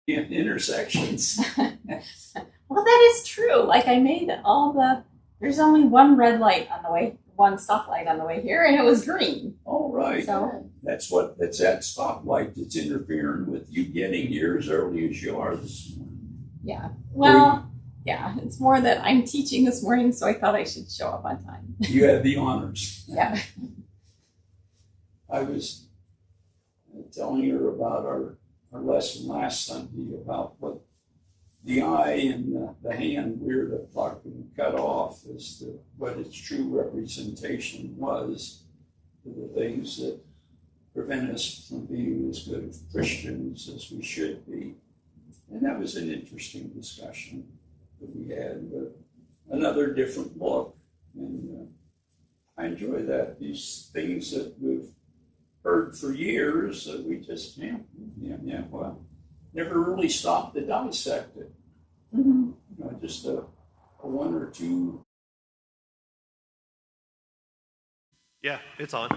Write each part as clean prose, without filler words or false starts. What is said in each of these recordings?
in intersections. Well, that is true. Like I made there's only one red light on the way, one stoplight on the way here, and it was green. All right. So that's that stoplight that's interfering with you getting here as early as you are this morning. Yeah. Well, yeah, it's more that I'm teaching this morning, so I thought I should show up on time. You have the honors. Yeah. I was telling her about our lesson last Sunday about what the eye and the hand we're to fucking cut off as to what its true representation was for the things that prevent us from being as good of Christians as we should be. And that was an interesting discussion that we had, but another different look. And I enjoy that. These things that we've heard for years that we just, well, never really stopped to dissect it. Mm-hmm. Just a one or two. Yeah, it's on.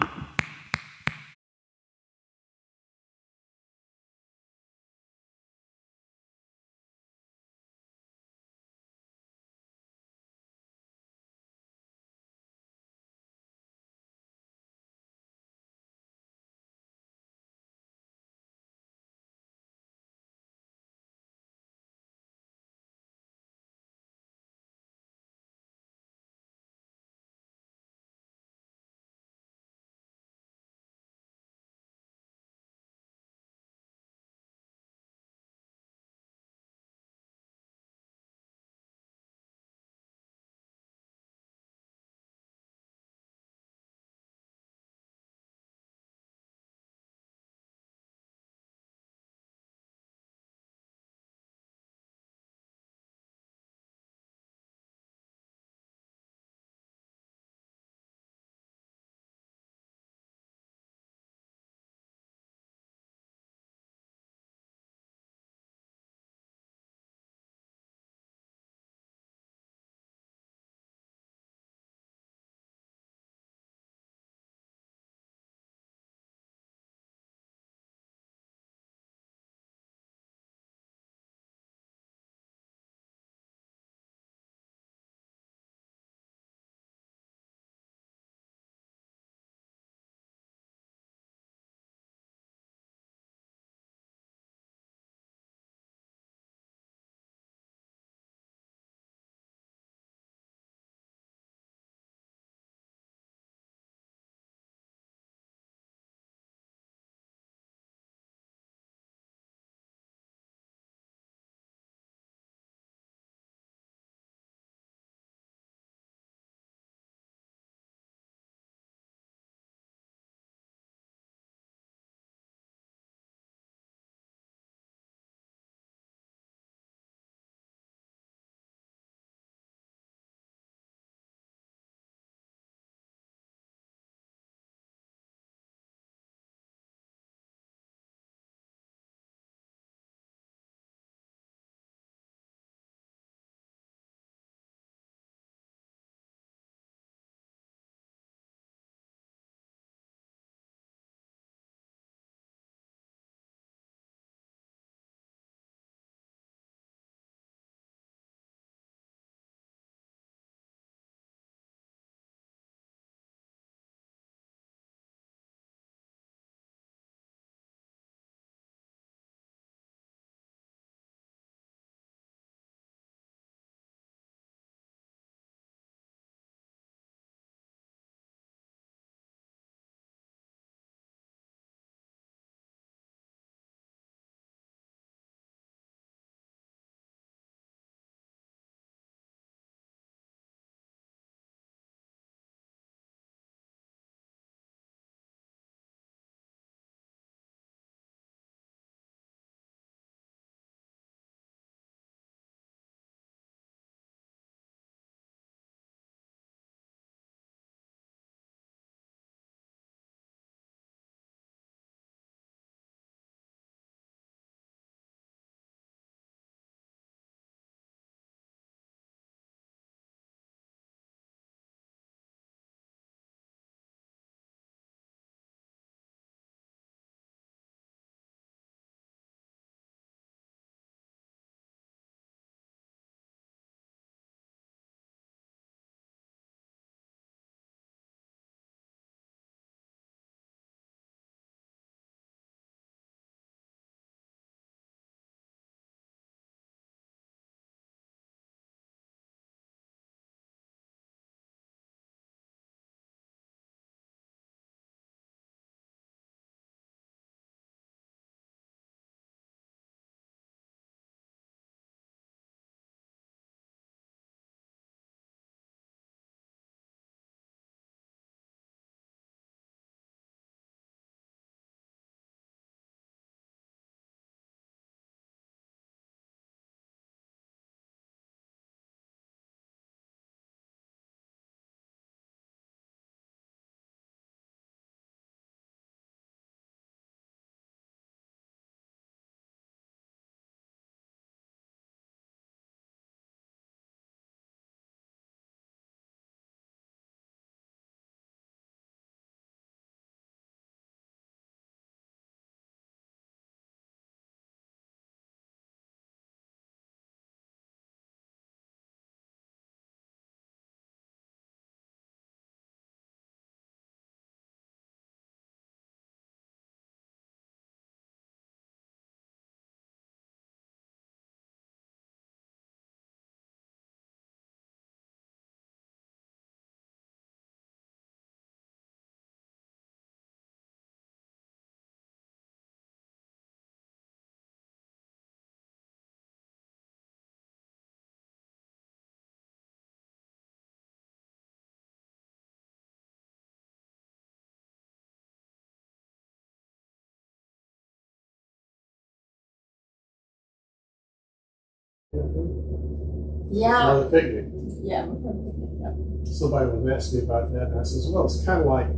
Yeah. Another picnic. Yeah. We're from picnic. Yep. Somebody was asking me about that, and I says, well, it's kind of like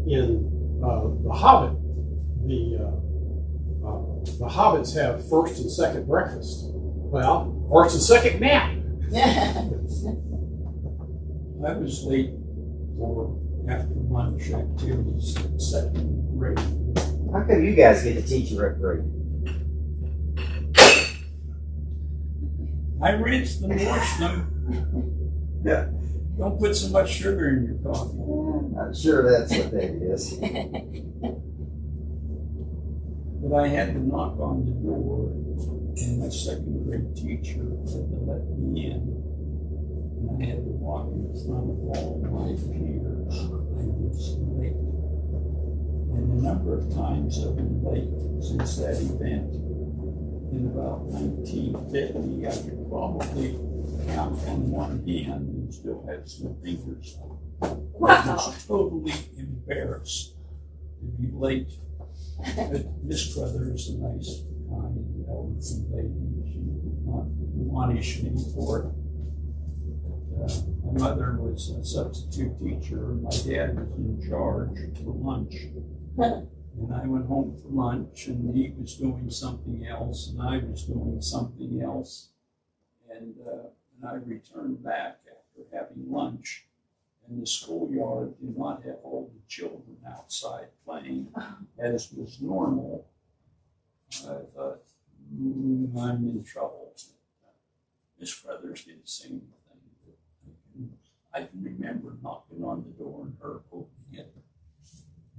in The Hobbit. The hobbits have first and second breakfast. Well, first and second nap. I was late for after lunch activities at second grade. How come you guys get to teach your upgrade? I rinsed them, washed them. Yeah. Don't put so much sugar in your coffee. I'm sure that's what that is. But I had to knock on the door, and my second grade teacher had to let me in. And I had to walk in front of all my peers. I was late. And the number of times I've been late since that event, in about 1950, I could probably count on one hand and still have some fingers up. I was totally embarrassed to be late. But Miss Brother is a nice, kind, elderly lady. She did not admonish me for it. But, my mother was a substitute teacher, and my dad was in charge for lunch. And I went home for lunch, and he was doing something else, and I was doing something else. And I returned back after having lunch, and the schoolyard did not have all the children outside playing, as was normal. I thought, I'm in trouble. Miss Crothers didn't say anything. I can remember knocking on the door and her opening it.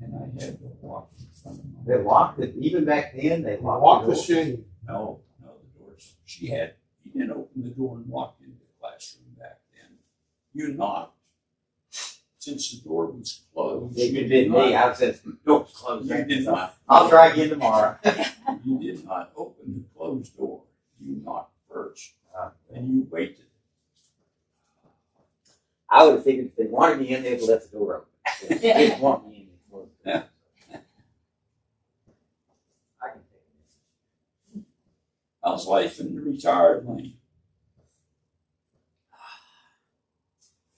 And I had to walk in front of my They locked it, even back then, they locked Walk the the door. shame. No, the doors. He didn't open the door and walk into the classroom back then. You knocked. Since the door was closed. It could be me, I said, the door's closed. You did not. I'll try again tomorrow. You did not open the closed door. You knocked first. And you waited. I would have figured if they wanted me in, they'd have left the door open. If they didn't want me in, they closed the door. I can take it. How's life in the retired lane?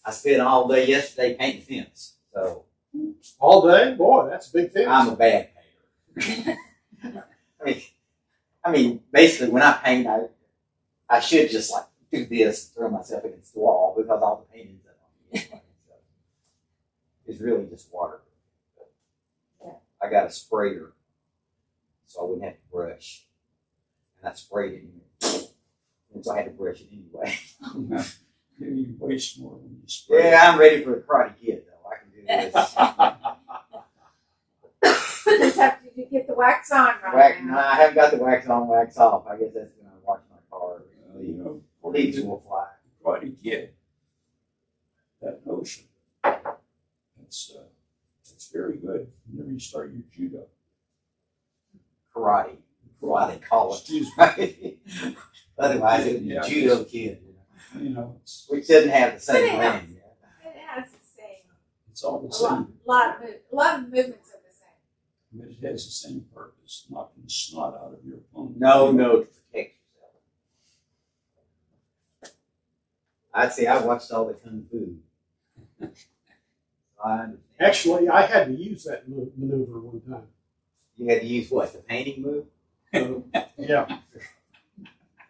I spent all day yesterday painting fence, so All day? Boy, that's a big thing. I'm a bad painter. I mean, basically, when I paint, I should just like do this, throw myself against the wall because all the paint ends up on me. So it's really just water. But I got a sprayer, so I wouldn't have to brush, and I sprayed it, and so I had to brush it anyway. You waste more when you spray. Yeah, I'm ready for a Karate Kid though. I can do this. Did you get the wax on right Wax, now? no, I haven't got the wax on, wax off. I guess that's when I wash my car. You know, Leaves will fly. Karate Kid. That notion. It's very good. Whenever you start your judo. Karate. Why they call it. Excuse me. Right? Otherwise, it would be Yeah, judo kid. You know, it's Which doesn't have the same But ring. It has the same. all the A same, lot of movements are the same. but it has the same purpose, knocking the snot out of your opponent. No, to protect yourself. I'd say I watched all the Kung Fu. I understand. Actually, I had to use that maneuver one time. You had to use what? The painting move? Yeah.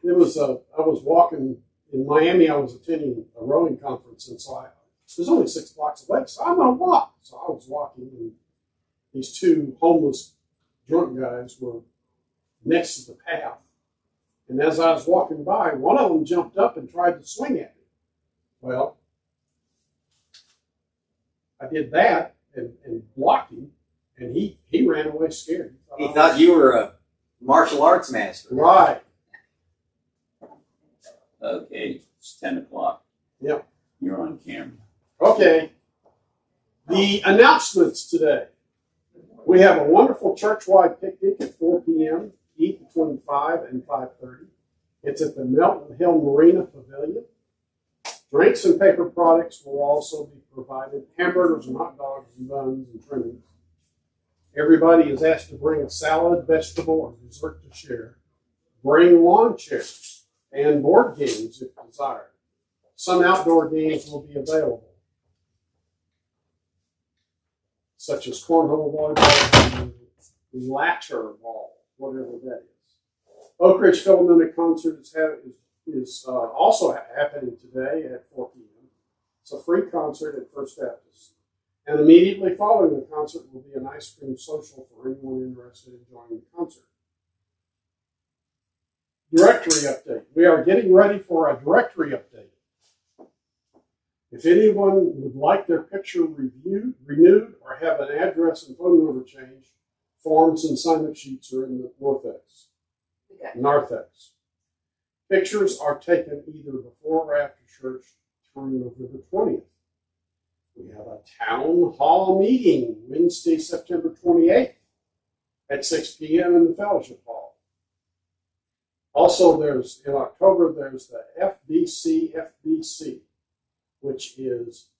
It was, I was walking in Miami. I was attending a rowing conference, and so it was only 6 blocks away, so I'm going to walk. So I was walking, and these two homeless drunk guys were next to the path. And as I was walking by, one of them jumped up and tried to swing at me. Well, I did that and blocked him, and he ran away scared. He thought you were a martial arts master. Right. Okay, it's 10 o'clock. Yep. You're on camera. Okay. The announcements today. We have a wonderful church-wide picnic at 4 p.m. Eat between 5 and 5:30. It's at the Melton Hill Marina Pavilion. Drinks and paper products will also be provided. Hamburgers and hot dogs and buns and trimmings. Everybody is asked to bring a salad, vegetable, or dessert to share. Bring lawn chairs. and board games if desired. Some outdoor games will be available, such as cornhole, volleyball, and ladder ball, whatever that is. Oak Ridge Philharmonic Concert is also happening today at 4 p.m. It's a free concert at First Baptist. And immediately following the concert will be an ice cream social for anyone interested in joining the concert. Directory update. We are getting ready for a directory update. If anyone would like their picture renewed, or have an address and phone number changed, forms and sign-up sheets are in the narthex. Pictures are taken either before or after church through November 20th. We have a town hall meeting Wednesday, September 28th at 6 p.m. in the fellowship hall. Also, in October, there's the FBC, which is,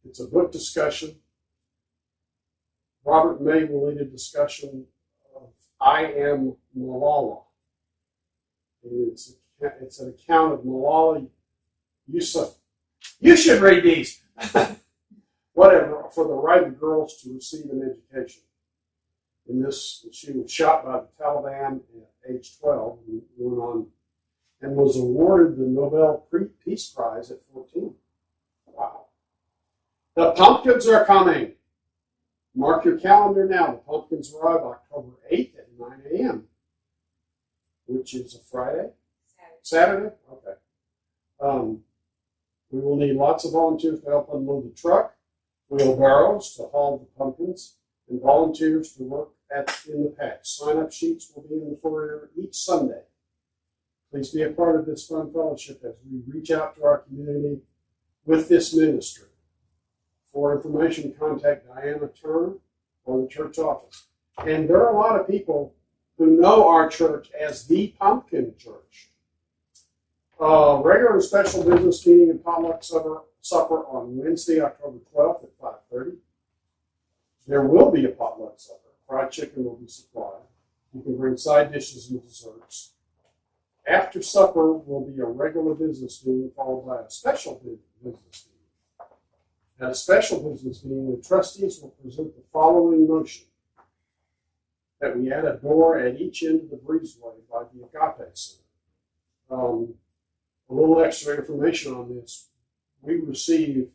it's a book discussion. Robert May will lead a discussion of I Am Malala. It's an account of Malala Yousafzai. You should read these. Whatever, for the right of girls to receive an education. In this, she was shot by the Taliban at age 12 and went on and was awarded the Nobel Peace Prize at 14. Wow. The pumpkins are coming. Mark your calendar now. The pumpkins arrive October 8th at 9 a.m., which is a Friday? Saturday? Okay. We will need lots of volunteers to help unload the truck, wheelbarrows to haul the pumpkins, and volunteers to work in the patch. Sign-up sheets will be in the foyer each Sunday. Please be a part of this fun fellowship as we reach out to our community with this ministry. For information, contact Diana Turner or the church office. And there are a lot of people who know our church as the Pumpkin Church. Regular and special business meeting and potluck supper on Wednesday, October 12th at 5:30. There will be a potluck supper. Fried chicken will be supplied. You can bring side dishes and desserts. After supper will be a regular business meeting followed by a special business meeting. At a special business meeting, the trustees will present the following motion: that we add a door at each end of the breezeway by the Agape Center. A little extra information on this. We receive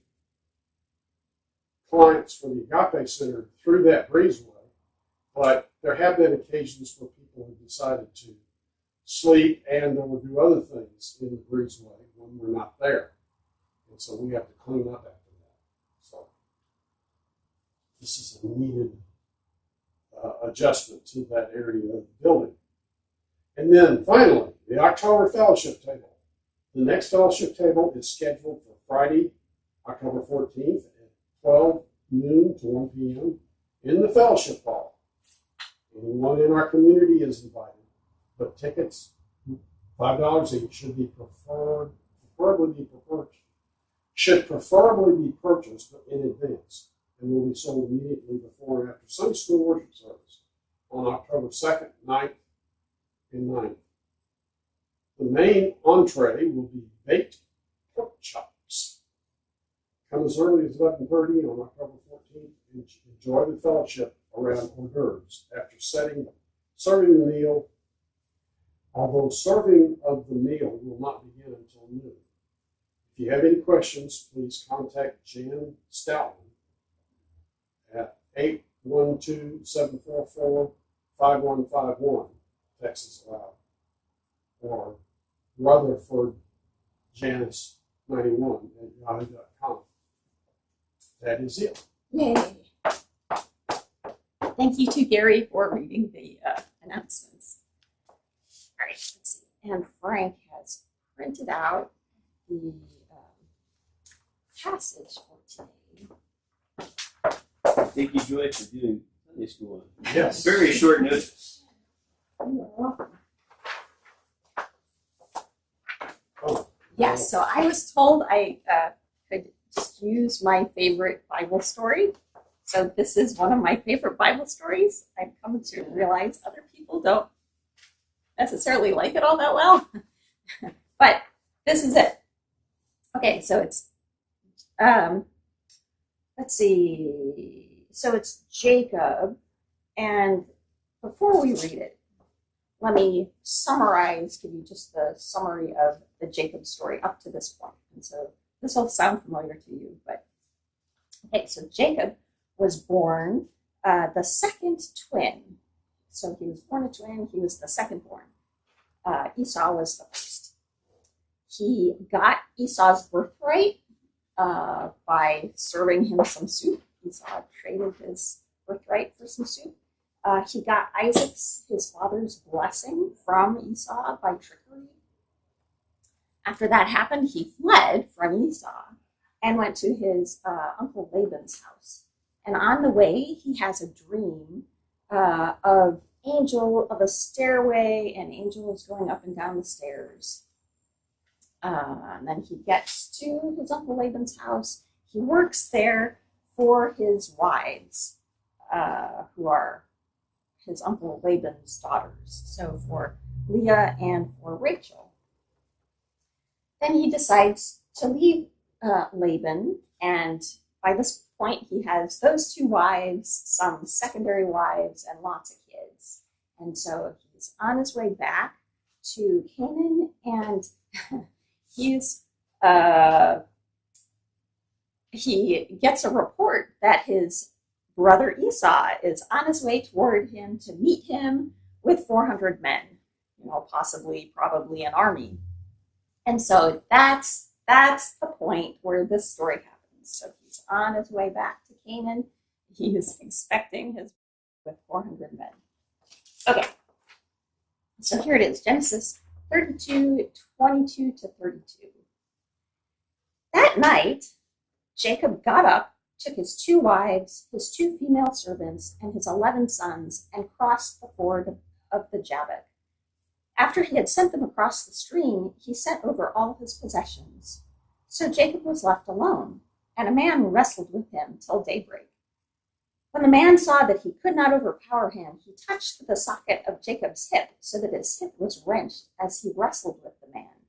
clients for the Agape Center through that breezeway, but there have been occasions where people have decided to sleep and or do other things in the breezeway when we're not there. And so we have to clean up after that. So this is a needed adjustment to that area of the building. And then finally, the October fellowship table. The next fellowship table is scheduled for Friday, October 14th at 12 noon to 1 p.m. in the fellowship hall. Anyone in our community is invited, but tickets, $5 each, should preferably be purchased in advance and will be sold immediately before and after Sunday school worship service on October 2nd, 9th, and 9th. The main entree will be baked pork chops. Come as early as 11:30 on October 14th and enjoy the fellowship around hors d'oeuvres after serving the meal, although serving of the meal will not begin until noon. If you have any questions, please contact Jan Stoutman at 812-744-5151, Texas allowed, or Rutherford Janice 91 at yahoo.com. That is it. Yay. Thank you to Gary for reading the announcements. All right, let's see. And Frank has printed out the passage for today. Thank you, Joy, for doing Sunday school. Yes. Very short notice. You're welcome. Oh. Yes, so I was told I could just use my favorite Bible story. So this is one of my favorite Bible stories. I've come to realize other people don't necessarily like it all that well. But this is it. Okay, so it's, let's see. So it's Jacob. And before we read it, let me summarize, give you just the summary of the Jacob story up to this point. And so this will sound familiar to you, but okay, so Jacob was born the second twin. So he was born a twin, he was the second born. Esau was the first. He got Esau's birthright by serving him some soup. Esau traded his birthright for some soup. He got Isaac's, his father's blessing from Esau by trickery. After that happened, he fled from Esau and went to his uncle Laban's house. And on the way, he has a dream of a stairway, and angels going up and down the stairs. And then he gets to his uncle Laban's house. He works there for his wives, who are his uncle Laban's daughters, so for Leah and for Rachel. Then he decides to leave Laban, and by this point he has those two wives, some secondary wives, and lots of kids. And so he's on his way back to Canaan, and he gets a report that his brother Esau is on his way toward him to meet him with 400 men, possibly, probably an army. And so that's the point where this story happens. So he's on his way back to Canaan. He is expecting his with 400 men. Okay, so here it is, Genesis 32, 22 to 32. That night, Jacob got up, took his 2 wives, his 2 female servants, and his 11 sons, and crossed the ford of the Jabbok. After he had sent them across the stream, he sent over all his possessions. So Jacob was left alone, and a man wrestled with him till daybreak. When the man saw that he could not overpower him, he touched the socket of Jacob's hip, so that his hip was wrenched as he wrestled with the man.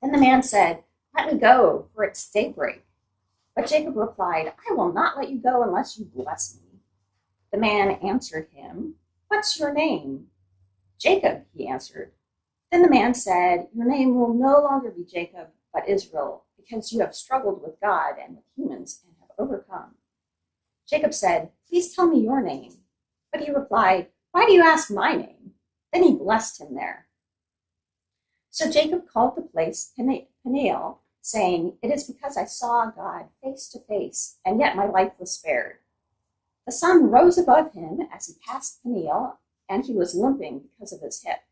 Then the man said, "Let me go, for it's daybreak." But Jacob replied, "I will not let you go unless you bless me." The man answered him, "What's your name?" "Jacob," he answered. Then the man said, "Your name will no longer be Jacob, but Israel, because you have struggled with God and with humans and have overcome." Jacob said, "Please tell me your name." But he replied, "Why do you ask my name?" Then he blessed him there. So Jacob called the place Peniel, saying, "It is because I saw God face to face, and yet my life was spared." The sun rose above him as he passed Peniel, and he was limping because of his hip.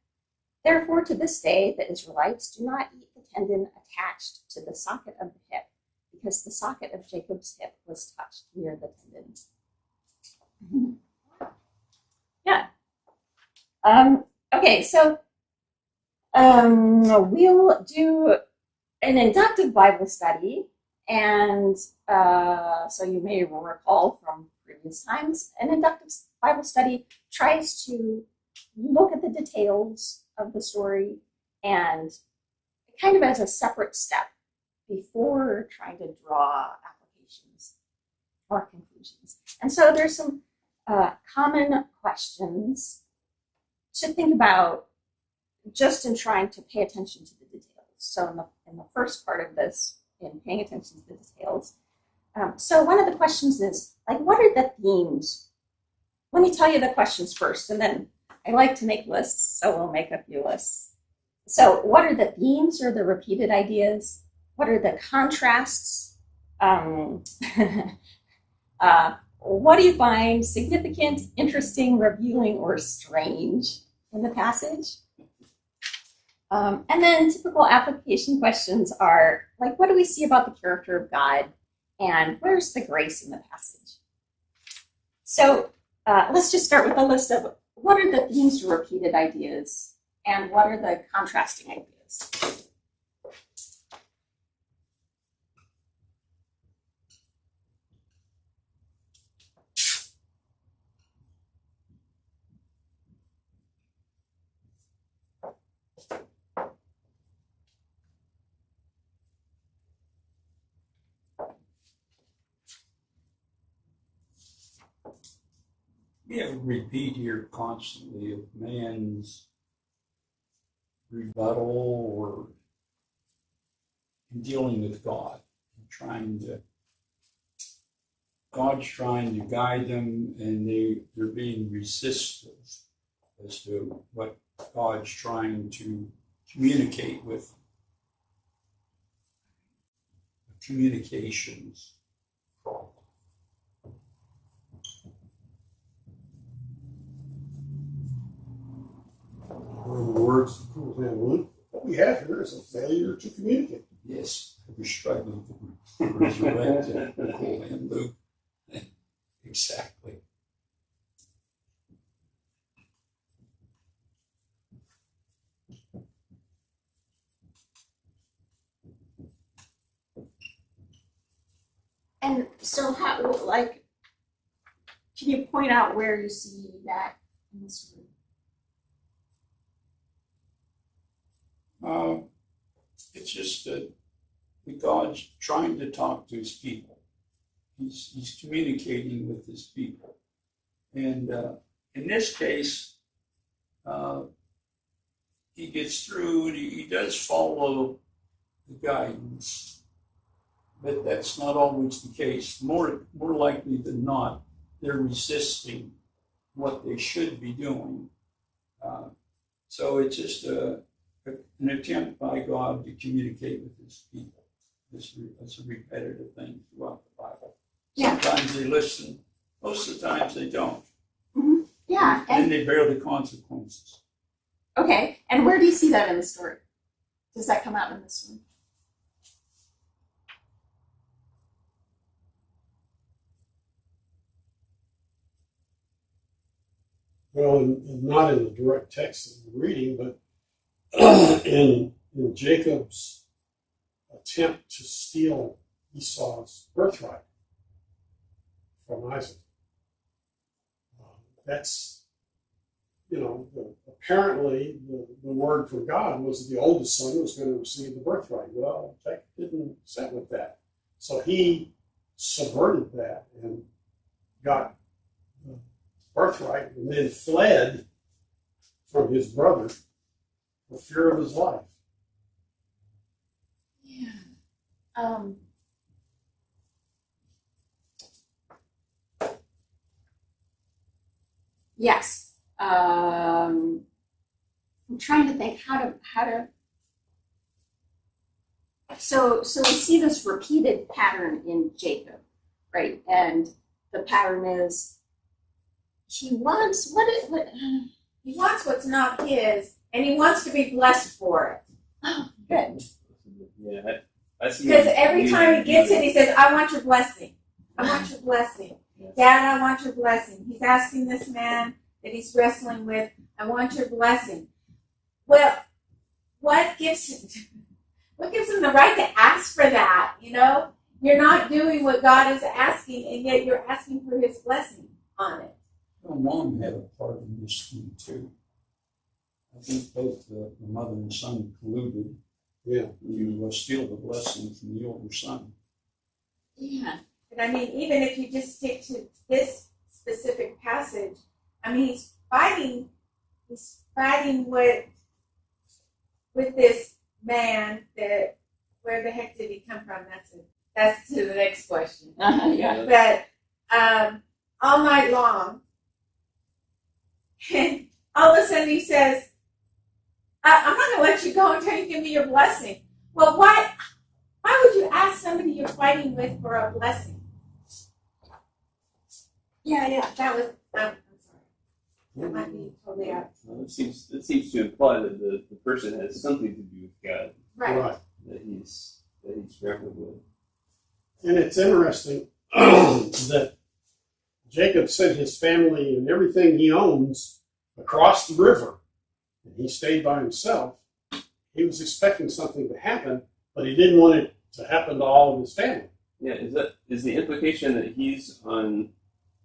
Therefore, to this day, the Israelites do not eat the tendon attached to the socket of the hip, because the socket of Jacob's hip was touched near the tendon. Yeah. Okay, so we'll do an inductive Bible study, and so you may recall from previous times, an inductive Bible study tries to look at the details of the story and kind of as a separate step before trying to draw applications or conclusions. And so there's some common questions to think about just in trying to pay attention to the details. So in the first part of this, in paying attention to the details, so one of the questions is, what are the themes? Let me tell you the questions first, and then I like to make lists, so we'll make a few lists. So what are the themes or the repeated ideas? What are the contrasts? What do you find significant, interesting, revealing, or strange in the passage? And then typical application questions are, what do we see about the character of God? And where's the grace in the passage? So let's just start with a list of what are the themes or repeated ideas, and what are the contrasting ideas? We have a repeat here constantly of man's rebuttal or in dealing with God and God's trying to guide them, and they're being resistive as to what God's trying to communicate with them. Communications problem. In the words of Cool Hand Luke, what we have here is a failure to communicate. Yes, we're struggling to resurrect Nicole and Luke. Exactly. And so, how, like, can you point out where you see that in the story? It's just that God's trying to talk to his people. He's communicating with his people. And in this case, he gets through and he does follow the guidance. But that's not always the case. More likely than not, they're resisting what they should be doing. So it's just an attempt by God to communicate with his people. It's a repetitive thing throughout the Bible. Yeah. Sometimes they listen. Most of the times they don't. Mm-hmm. Yeah. And And they bear the consequences. okay. And where do you see that in the story? Does that come out in the story? Well, not in the direct text that we're reading, but in Jacob's attempt to steal Esau's birthright from Isaac. That's, apparently the word from God was that the oldest son was going to receive the birthright. Well, Jacob didn't set with that. So he subverted that and got the birthright and then fled from his brother for fear of his life. Yeah. Yes. I'm trying to think how to. So we see this repeated pattern in Jacob, right? And the pattern is he wants He wants what's not his, and he wants to be blessed for it. oh, good. Yeah, I see. Because every time he gets it, he says, I want your blessing. I want your blessing. Dad, I want your blessing. He's asking this man that he's wrestling with, I want your blessing. Well, what gives him the right to ask for that? You're not doing what God is asking, and yet you're asking for his blessing on it. Well, Mom had a part in this thing too. I think both the mother and son colluded to steal the blessing from the older son. Yeah. But even if you just stick to this specific passage, he's fighting with this man that, where the heck did he come from? That's to the next question. Yeah. But all night long, and all of a sudden he says, I'm not going to let you go until you give me your blessing. Well, why would you ask somebody you're fighting with for a blessing? Yeah, that was, I'm sorry. That might be totally out. Well, it seems to imply that the person has something to do with God Right. that he's grappling with. And it's interesting that Jacob sent his family and everything he owns across the river, and he stayed by himself. He was expecting something to happen, but he didn't want it to happen to all of his family. Yeah, is the implication that he's on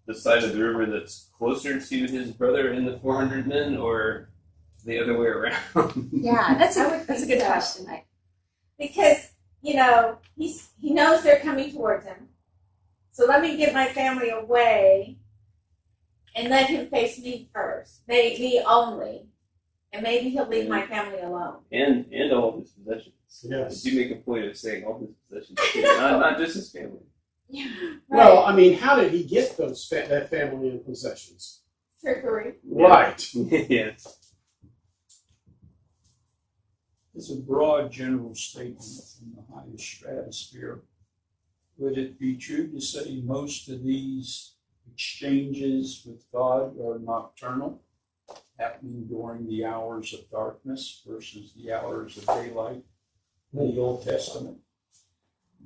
the side of the river that's closer to his brother and the 400 men, or the other way around? Yeah, that's I would a think good so. question. Because, he knows they're coming towards him. So let me get my family away. and let him face me first, me only, and maybe he'll leave my family alone. And all of his possessions. Yes. You make a point of saying all his possessions, too, not just his family. Yeah. Well, I mean, how did he get that family and possessions? Trickery. Right. Yeah. It's a broad general statement from the highest stratosphere. Would it be true to say most of these exchanges with God are nocturnal, happening during the hours of darkness versus the hours of daylight in the Old Testament?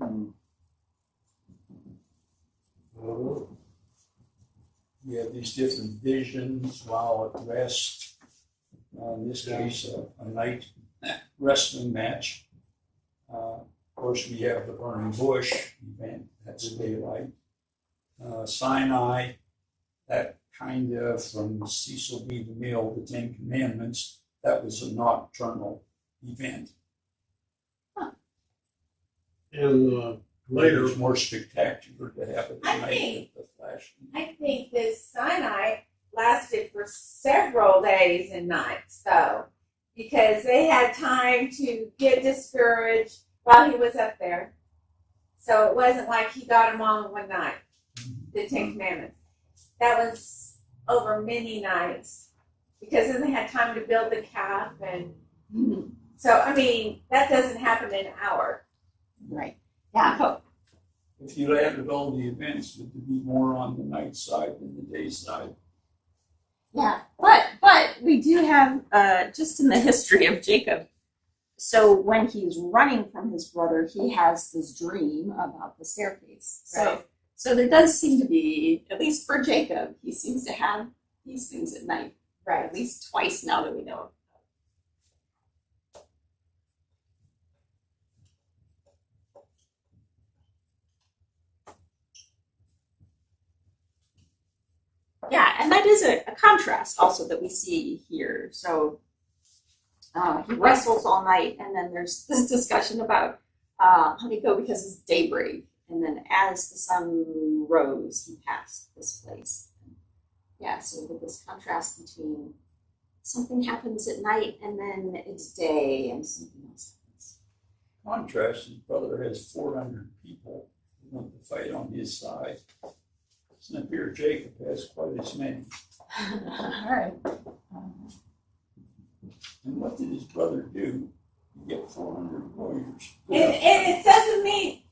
I don't know. You have these different visions while at rest. In this case, a night wrestling match. Of course, we have the burning bush event. That's daylight. Sinai, that kind of from Cecil B. DeMille, the Ten Commandments, that was a nocturnal event. And Later, later, it's more spectacular to have it at night with the flashing. I think this Sinai lasted for several days and nights, though, because they had time to get discouraged while he was up there. So it wasn't like he got them all in one night, the Ten Commandments. That was over many nights, because then they had time to build the calf. And so, I mean, that doesn't happen in an hour. Right. Yeah. If you added all the events, would it be more on the night side than the day side? Yeah. But we do have just in the history of Jacob. So when he's running from his brother, he has this dream about the staircase. Right. So there does seem to be, at least for Jacob, he seems to have these things at night. Right. At least twice now that we know. Yeah, and that is a contrast also that we see here. So he wrestles all night, and then there's this discussion about how to go because it's daybreak. And then as the sun rose, he passed this place. Yeah, so with this contrast between something happens at night and then it's day and something else happens. Contrast, his brother has 400 people who want to fight on his side. Doesn't appear Jacob has quite as many. All right. And what did his brother do to get 400 warriors? And it doesn't mean,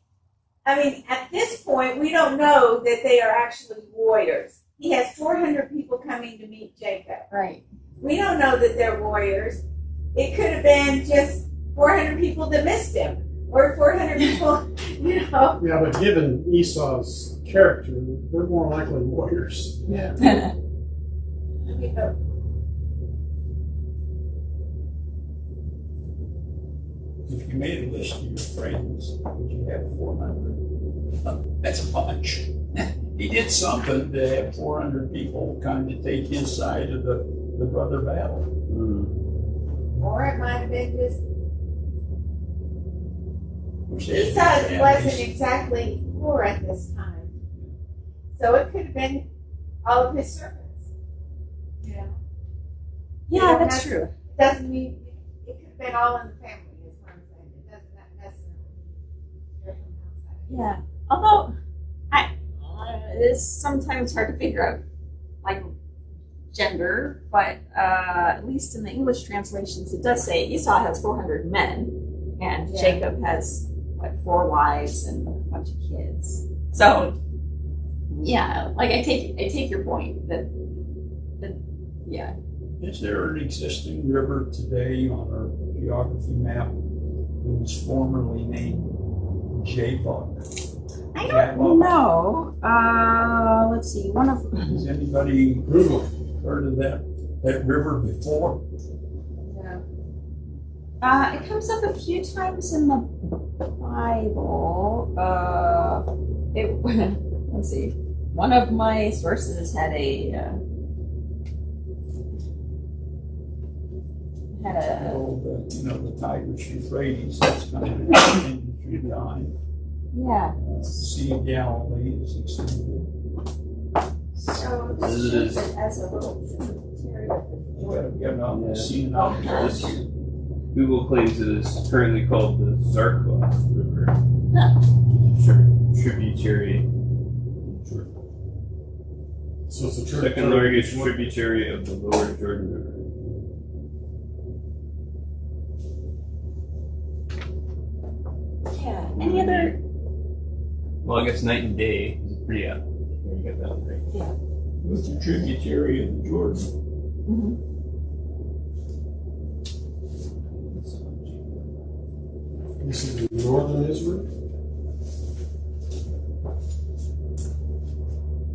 I mean, at this point, we don't know that they are actually warriors. He has 400 people coming to meet Jacob. Right. We don't know that they're warriors. It could have been just 400 people that missed him, or 400 people, you know. yeah, but given Esau's character, they're more likely warriors. Yeah. If you made a list of your friends, would you have 400? That's a bunch. He did something to have 400 people kind of take his side of the brother battle. Or it might have been just, Which they Esau had families. wasn't exactly poor at this time. So it could have been all of his servants. You know, Yeah, that's true. it doesn't mean, it could have been all in the family, is what I'm saying. It doesn't necessarily. They're from outside. Yeah. Although, it is sometimes hard to figure out, like, gender, but at least in the English translations, it does say Esau has 400 men, and Yeah. Jacob has, 4 wives and a bunch of kids. So, yeah, like, I take your point that yeah. Is there an existing river today on our geography map that was formerly named Jabbok? I don't know. Let's see. One of Has anybody Google. heard of that river before? it comes up a few times in the Bible. Let's see. One of my sources had The Tigris Euphrates, that's kind of extended through time. yeah. Sea of Galilee is extended. So This this is- shows it as a little tributary of the Jordan. Yeah, no, Yeah. see, This Google claims it is currently called the Zarkwa River, Huh. which is a tributary. So it's a church. Second largest tributary of the lower Jordan River. Yeah. Any other? Well, I guess night and day is pretty out. You get that one right. it's a tributary of the Jordan. Mhm. This is in northern Israel.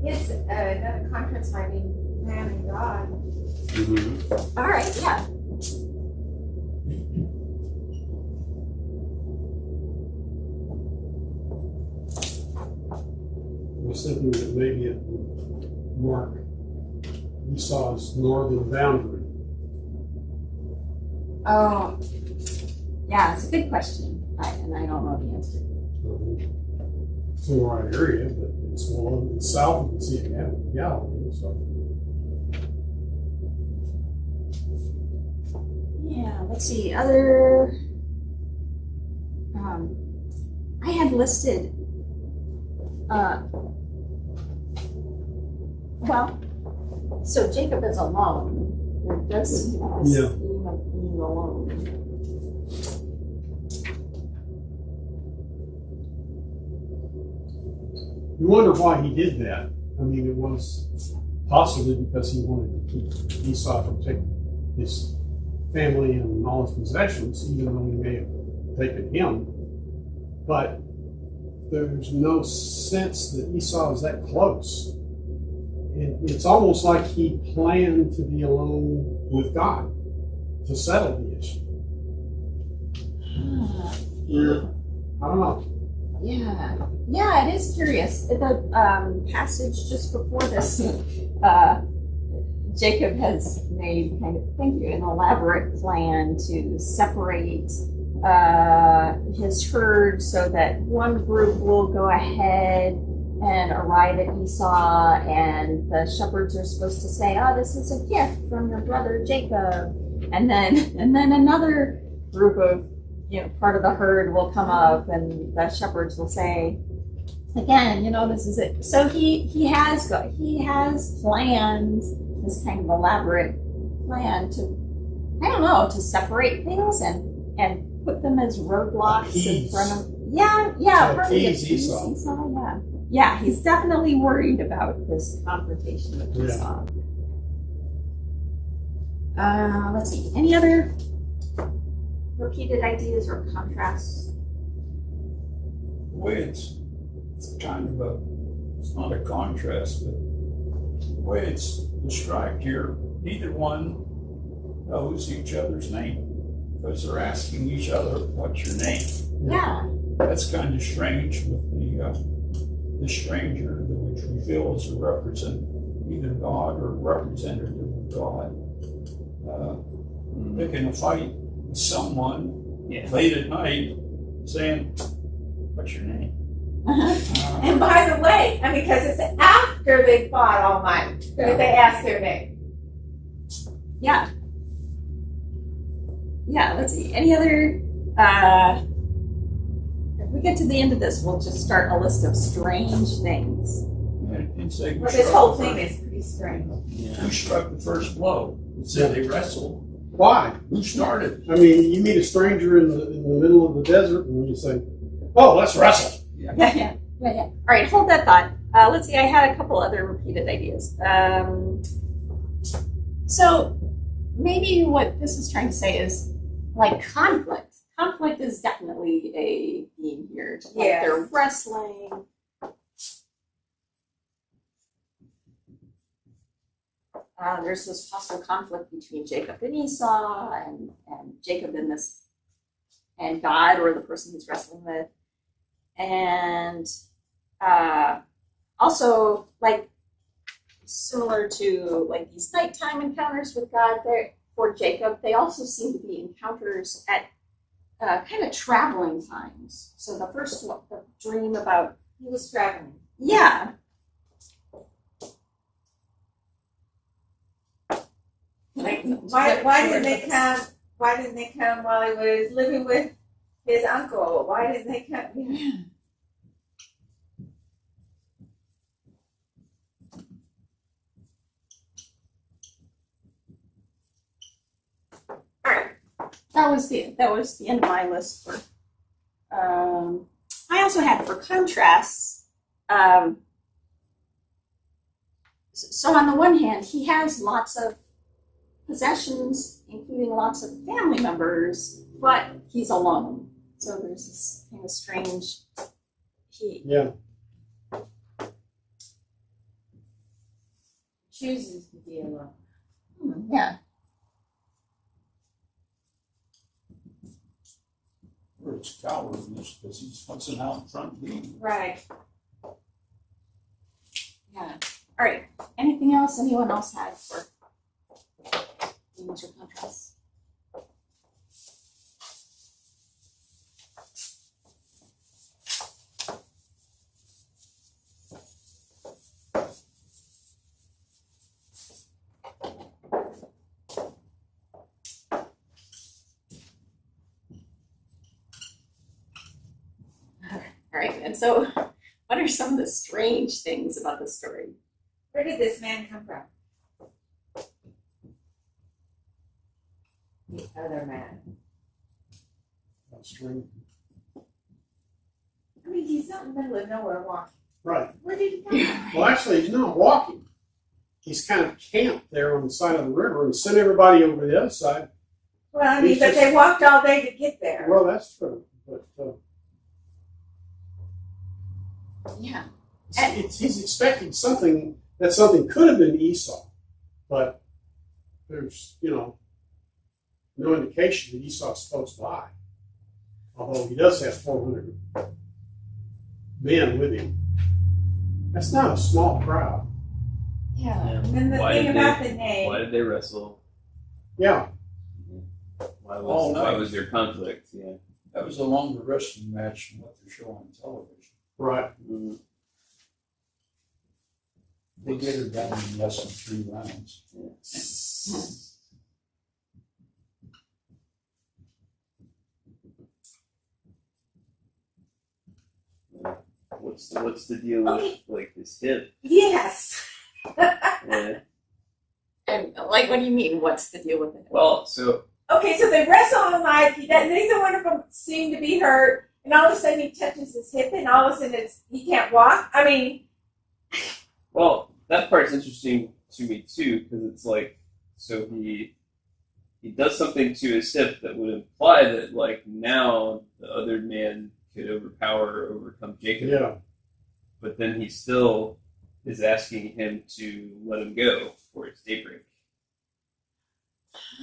Yes, another contrast finding man and God. Mm-hmm. All right. Yeah. I was thinking that maybe it would mark Esau's northern boundary. Oh. Yeah, it's a good question, and I don't know the answer. It's in the right area, but it's well, it's south of the Sea of Galilee. So Yeah, let's see. Other. I had listed. Well, so Jacob is alone. There does seem a Yeah. theme of being alone. you wonder why he did that. I mean, it was possibly because he wanted to keep Esau from taking his family and all his possessions, even though he may have taken him. But there's no sense that Esau is that close. And it's almost like he planned to be alone with God to settle the issue. I don't know. Yeah, it is curious. The passage just before this, Jacob has made an elaborate plan to separate his herd so that one group will go ahead and arrive at Esau, and the shepherds are supposed to say, "Oh, this is a gift from your brother Jacob," and then another group of part of the herd will come up, and the shepherds will say, again, this is it. So he has planned this kind of elaborate plan to separate things and put them as roadblocks in Appease. front of. Yeah, probably appease appease Esau. Yeah, he's definitely worried about this confrontation with Yeah. Esau. Let's see. Any other repeated ideas or contrasts? The way it's kind of it's not a contrast, but the way it's described here, neither one knows each other's name because they're asking each other, "What's your name?" Yeah. That's kind of strange with the stranger, which we feel is either God or representative of God, picking a fight with someone late at night, saying, "What's your name?" And by the way, because it's after they fought all night that they asked their name. Yeah. Yeah, let's see. Any other if we get to the end of this, we'll just start a list of strange things. And say, Well, this whole thing is pretty strange. Who struck the first blow? It said they wrestled. Why? Who started? I mean, you meet a stranger in the middle of the desert, and you say, "Oh, let's wrestle." Yeah. All right, hold that thought. Let's see, I had a couple other repeated ideas. So maybe what this is trying to say is like conflict. Conflict is definitely a theme here. Like Yes. they're wrestling. There's this possible conflict between Jacob and Esau, and Jacob and God, or the person he's wrestling with. And also, like, similar to like these nighttime encounters with God, for Jacob, they also seem to be encounters at kind of traveling times. So the first one, the dream about He was traveling. yeah. Like, why didn't they come? Why didn't they come while he was living with his uncle? Why didn't they come? Yeah. All right, that was the end of my list for. I also had for contrasts. So on the one hand, he has lots of possessions, including lots of family members, but he's alone. So there's this kind of strange. Yeah. Chooses to be alone. Yeah. Or it's cowardness because he wasn't out in front leading. Right. Yeah. All right. Anything else anyone else had for themes or contrasts? All right. And so, what are some of the strange things about the story? Where did this man come from? The other man. That's true. I mean, he's not in the middle of nowhere walking. Right. Where did he come from? Well, actually, he's not walking. He's kind of camped there on the side of the river and sent everybody over to the other side. Well, I mean, He's but just- they walked all day to get there. Well, that's true. But Yeah. he's expecting something that something could have been Esau, but there's no indication that Esau's supposed to lie. Although he does have 400 men with him. That's not a small crowd. Yeah. Yeah. And then the Why thing did about they- the name. Why did they wrestle? Yeah. All Why night. was there conflict? Yeah. That was a longer wrestling match than what they're showing on television. Right. Mm. They get her down in less than 3 rounds. What's the deal with Okay. like his hip? Yes. Yeah. And like, what do you mean? What's the deal with it? Well, so Okay, so they wrestle all night. Neither one of them seem to be hurt. And all of a sudden he touches his hip and all of a sudden he can't walk. I mean, that part's interesting to me too because it's like so he does something to his hip that would imply that like now the other man could overpower or overcome Jacob. Yeah. But then he still is asking him to let him go before it's daybreak.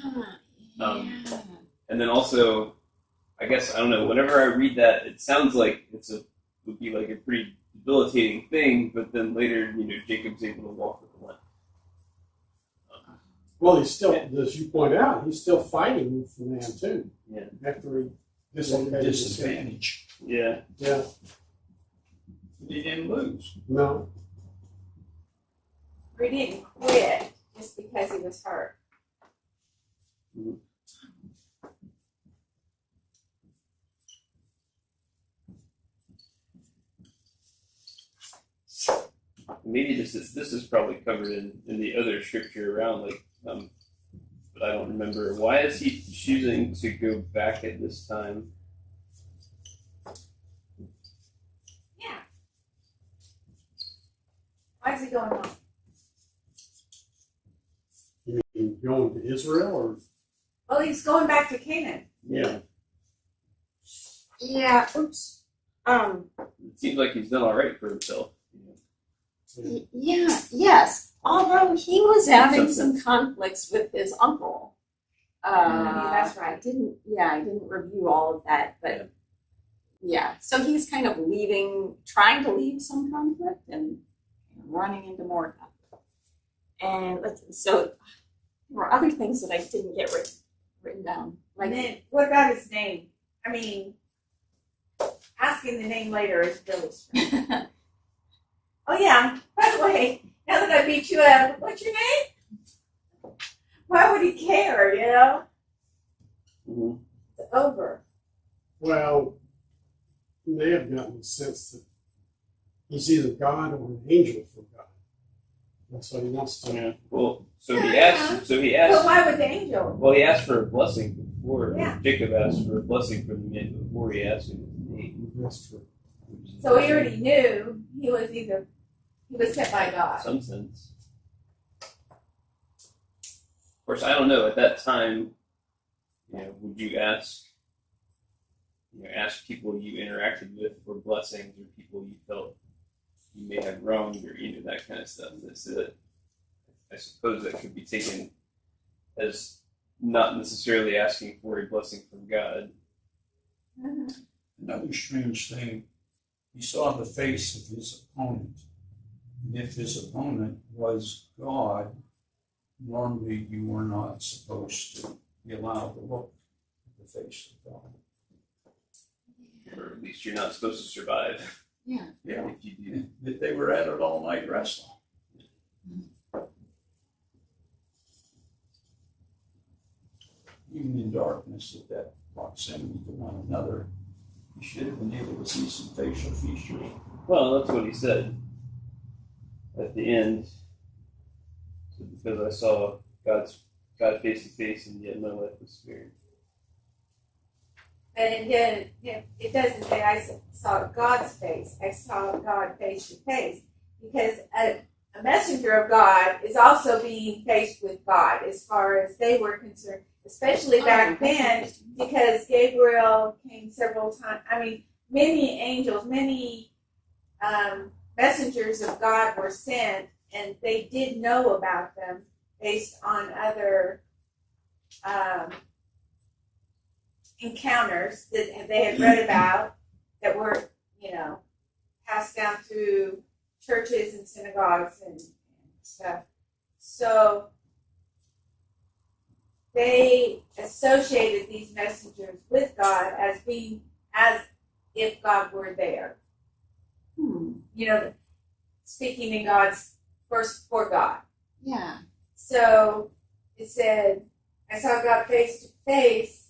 Yeah. And then also, I guess I don't know. Whenever I read that, it sounds like would be like a pretty debilitating thing. But then later, Jacob's able to walk with the limp. Well, he's still, as you point out, he's still fighting with the man too. Yeah. After he It's a dislocated his hip. disadvantage. Yeah. Yeah. He didn't lose. No. he didn't quit just because he was hurt. Maybe this is probably covered in the other scripture around, like, but I don't remember. Why is he choosing to go back at this time? Yeah. Why is he going home? You mean going to Israel or? Well, he's going back to Canaan. Yeah. Yeah. Oops. It seems like he's done all right for himself. Yeah. Yes. Although he was having Something. some conflicts with his uncle. That's right. I didn't review all of that, but yeah. So he's kind of trying to leave some conflict and running into more conflict. And so there were other things that I didn't get written down. And then, what about his name? I mean, asking the name later is really strange. Oh yeah. By the way, now that I beat you up, what's your name? Why would he care, you know? Mhm. It's over. Well, he may have gotten the sense that he's either God or an angel from God. And so he wants to. Yeah. Well, so he Yeah. asked. So he But asked. why would the angel? Well, he asked for a blessing before. Yeah. Jacob asked for a blessing from the man before he asked him his name. That's true. So he already knew he was sent by In God. some sense. Of course, I don't know. At that time, would you ask people you interacted with for blessings, or people you felt you may have wronged, or that kind of stuff? I suppose that could be taken as not necessarily asking for a blessing from God. Mhm. Another strange thing, he saw the face of his opponent. And if his opponent was God, normally you were not supposed to be allowed to look at the face of God. Or at least you're not supposed to survive Yeah. Yeah. if you do. But they were at it all night wrestling. Even in darkness, at that proximity to one another, you should have been able to see some facial features. Well, that's what he said at the end. Because I saw God face to face, and yet my life was spared. And again, it doesn't say I saw God's face. I saw God face to face. Because a messenger of God is also being faced with God as far as they were concerned, especially back then, because Gabriel came several times. I mean, many angels, many messengers of God were sent, and they did know about them based on other encounters that they had read about that were, passed down through churches and synagogues and stuff. So they associated these messengers with God as if God were there. Speaking in God's first for God. Yeah. So it said, I saw God face to face,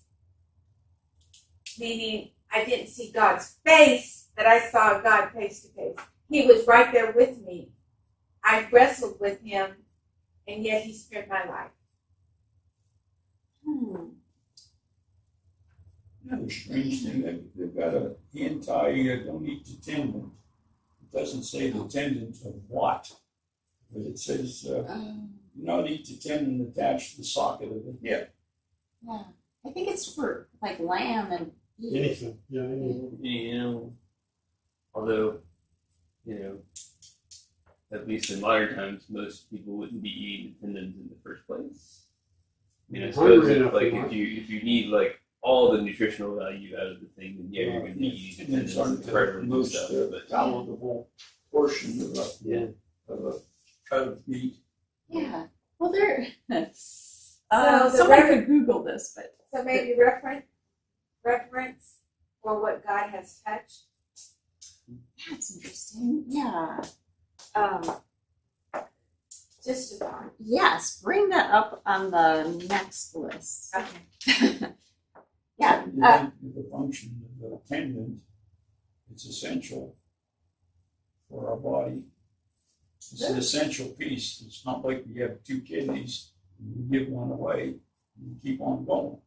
meaning I didn't see God's face, but I saw God face to face. He was right there with me. I wrestled with him, and yet he spared my life. Another strange thing, they've got a hand tie, you don't need to tendon. It doesn't say the tendon of what, but it says no need to tendon attached to the socket of the hip. Yeah. I think it's for like lamb and beef. Anything. Yeah, anything. Although, at least in modern times, most people wouldn't be eating tendons in the first place. I suppose if you need all the nutritional value out of the thing, then you're going to be eating Tendons tendons aren't and the cartilage and most stuff. But palatable portion of a cut of meat. Yeah. Well, there. So the someone record- could Google this, but So maybe reference for what God has touched. that's interesting. Yeah. Just a thought. Yes, bring that up on the next list. Okay. Yeah. The function of the tendon, it's essential for our body. It's an essential piece. It's not like you have two kidneys, and you give one away, and you keep on going.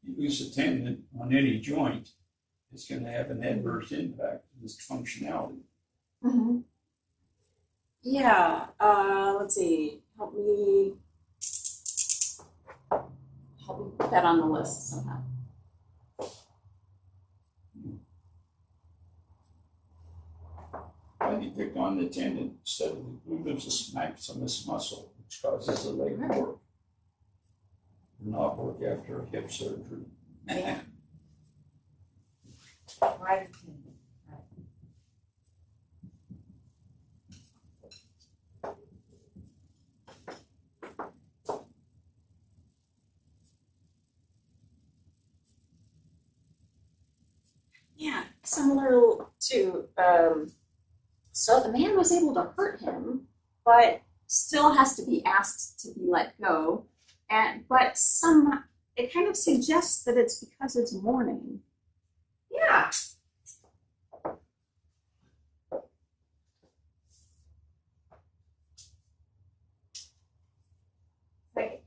You lose a tendon on any joint, it's going to have an adverse impact to its functionality. Mm-hmm. Yeah. Let's see. Help me put that on the list somehow. Why do you pick on the tendon instead of the gluteus maximus muscle, which causes the leg to work? Not work after a hip surgery. Yeah. Right. Yeah, similar to so the man was able to hurt him, but still has to be asked to be let go, but it kind of suggests that it's because it's morning. Yeah. Like,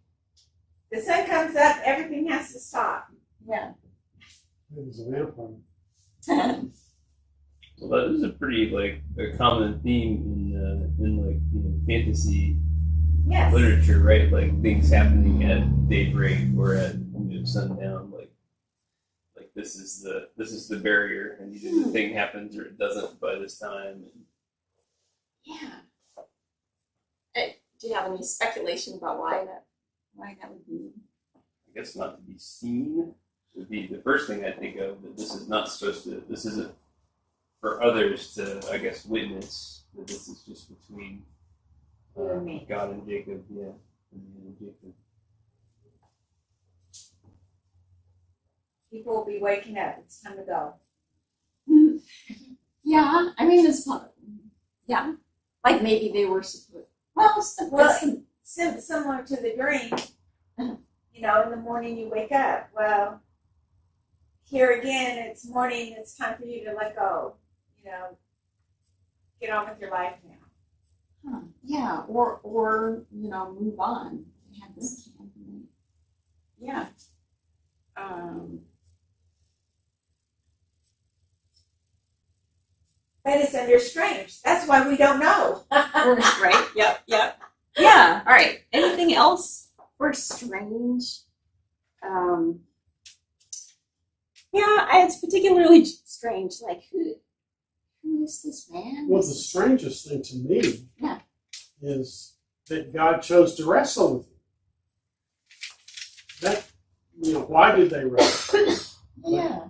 the sun comes up, everything has to stop. Yeah. It was a vampire. Well, that is a pretty a common theme in fantasy Yes. literature, right? Like things happening at daybreak or at sundown. Like this is the barrier, and either the thing happens or it doesn't by this time. Yeah. Do you have any speculation about why that would be? I guess not to be seen would be the first thing I think of. That this is not supposed to. This isn't for others to, I guess, witness. That this is just between You and me. God and Jacob. Yeah, and Jacob. People will be waking up. It's time to go. Yeah, I mean, yeah, like maybe they were supposed. Well, Similar to the dream. In the morning you wake up. Well, here again, it's morning. It's time for you to let go. Get on with your life now. yeah, or move on. They had this campaign. Yeah. But it's under strange. That's why we don't know. Right. Yep. Yeah. All right. Anything else for strange? Yeah, it's particularly strange. Like, who is this man? Well, the strangest thing to me Yeah. is that God chose to wrestle with him. That, why did they wrestle? Yeah.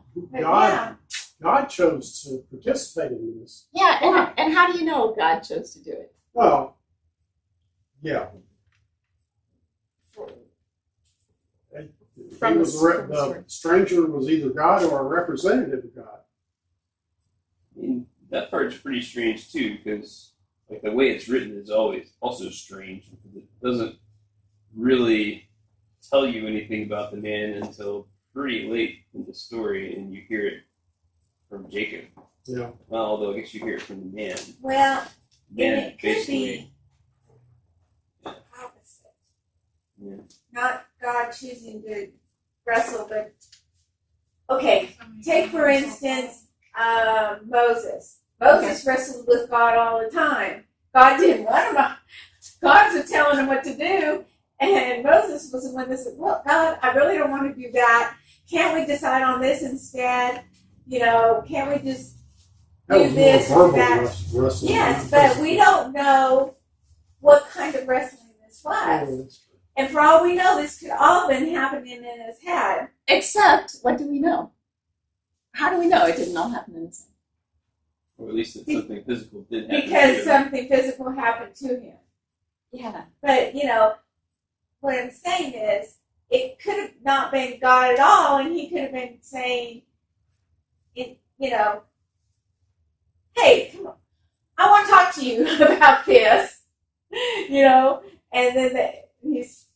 God chose to participate in this. Yeah. And how do you know God chose to do it? Well, yeah. From The stranger was either God or a representative of God. I mean, that part's pretty strange too, because the way it's written is always also strange because it doesn't really tell you anything about the man until pretty late in the story, and you hear it from Jacob. Yeah. Well, although I guess you hear it from the man. Well, Man, it could be opposite. Yeah. Not God choosing to wrestle, but okay. Take for instance Moses. Moses wrestled with God all the time. God didn't want him. God was telling him what to do, and Moses was the one that said, "Well, God, I really don't want to do that. Can't we decide on this instead? Can't we just That do was this more or verbal that?" wrestling. Yes, but we don't know what kind of wrestling this was. Oh, that's true. And for all we know, this could all been happening in his head. Except, what do we know? How do we know it didn't all happen in his head? Or at least that something physical did happen. Because to him. something physical happened to him. Yeah. But, what I'm saying is, it could have not been God at all, and he could have been saying, hey, come on, I want to talk to you about this, and then he's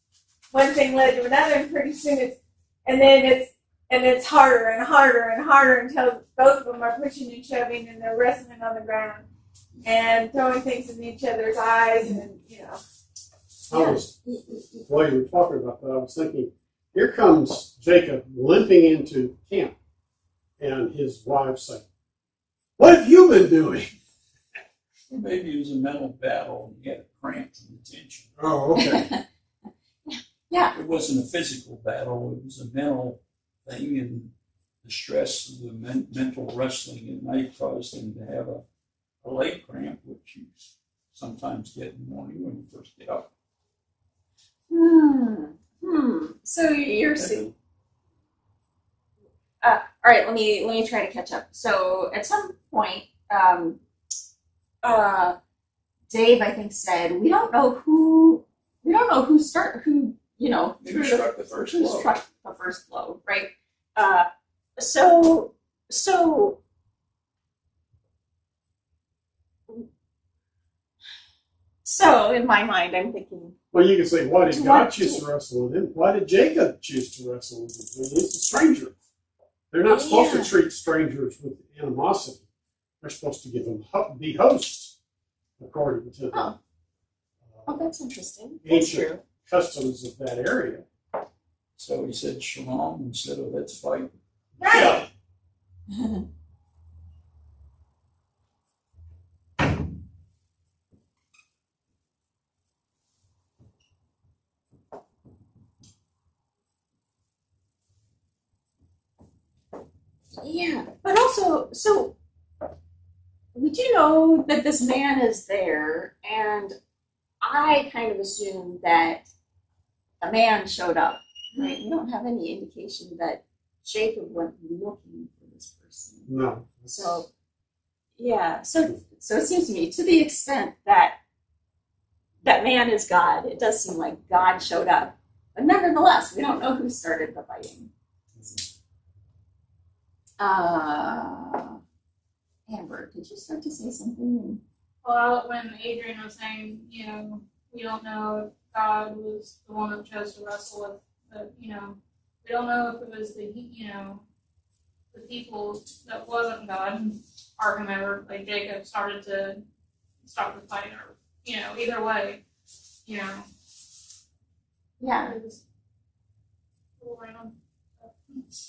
one thing led to another, and pretty soon it's harder and harder and harder until both of them are pushing and shoving, and they're wrestling on the ground and throwing things in each other's eyes, and While you were talking about that, I was thinking, here comes Jacob limping into camp, and his wife saying, "What have you been doing?" Maybe it was a mental battle and he had a cramp from the tension. Oh, okay. Yeah. It wasn't a physical battle, it was a mental thing, and the stress of the mental wrestling at night caused him to have a leg cramp, which you sometimes get in the morning when you first get up. So you're saying, all right. Let me try to catch up. So at some point, Dave, I think, said we don't know who struck the first blow, right? So So in my mind, I'm thinking, Well, you can say, why did To God what- choose to wrestle with him? Why did Jacob choose to wrestle with him? I mean, he's a stranger. They're not supposed to Yeah. treat strangers with animosity. They're supposed to give them be hosts, according to the oh, that's interesting. That's ancient true. customs of that area. So he said shalom instead of let's fight. Right. Yeah, but also, so we do know that this man is there, and I kind of assumed that a man showed up, right? We don't have any indication that Jacob went looking for this person. No. So, yeah, so it seems to me, to the extent that that man is God, it does seem like God showed up. But nevertheless, we don't know who started the fighting. Amber, did you start to say something? Well, when Adrian was saying, we don't know if God was the one who chose to wrestle with, we don't know if it was the people that wasn't God, or whomever, like Jacob, started to stop the fight, or, either way, Yeah. it was a little random.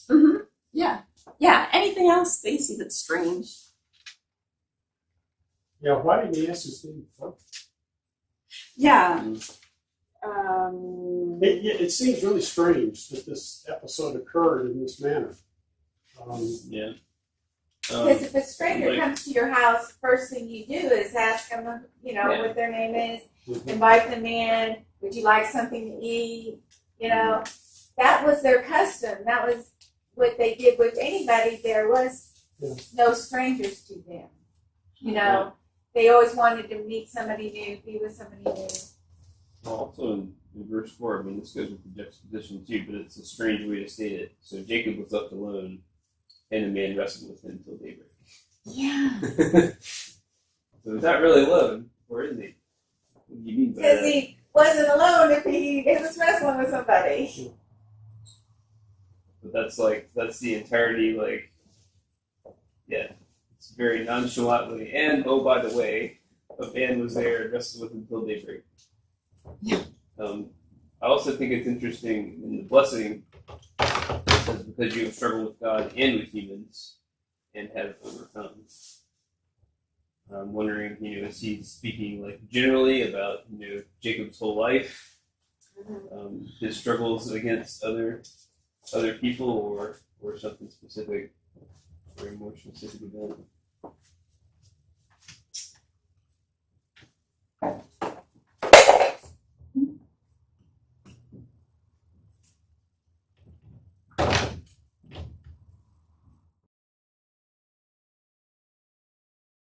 Mm-hmm. Yeah. Yeah. Anything else, Stacy, that's strange? Yeah, why didn't he ask his name first? Yeah. It seems really strange that this episode occurred in this manner. Yeah. Because if a stranger like- comes to your house, first thing you do is ask them, Yeah. what their name is, Mhm. invite them in. Would you like something to eat? That was their custom. That was what they did with anybody. There was Yeah. no strangers to them. Yeah. They always wanted to meet somebody new, be with somebody new. Well, also in verse 4, I mean, this goes with the juxtaposition too, but it's a strange way to state it. So Jacob was left alone, and the man wrestled with him until daybreak. Yeah. So he's not really alone, or is he? What do you mean by Because that? he wasn't alone if he was wrestling with somebody. But that's the entirety, it's very nonchalantly. And, oh, by the way, a man was there and wrestled with him until daybreak. Yeah. I also think it's interesting in the blessing, it says, because you have struggled with God and with humans and have overcome. I'm wondering, is he speaking generally about, Jacob's whole life, his struggles against other people, or something specific, or more specific event?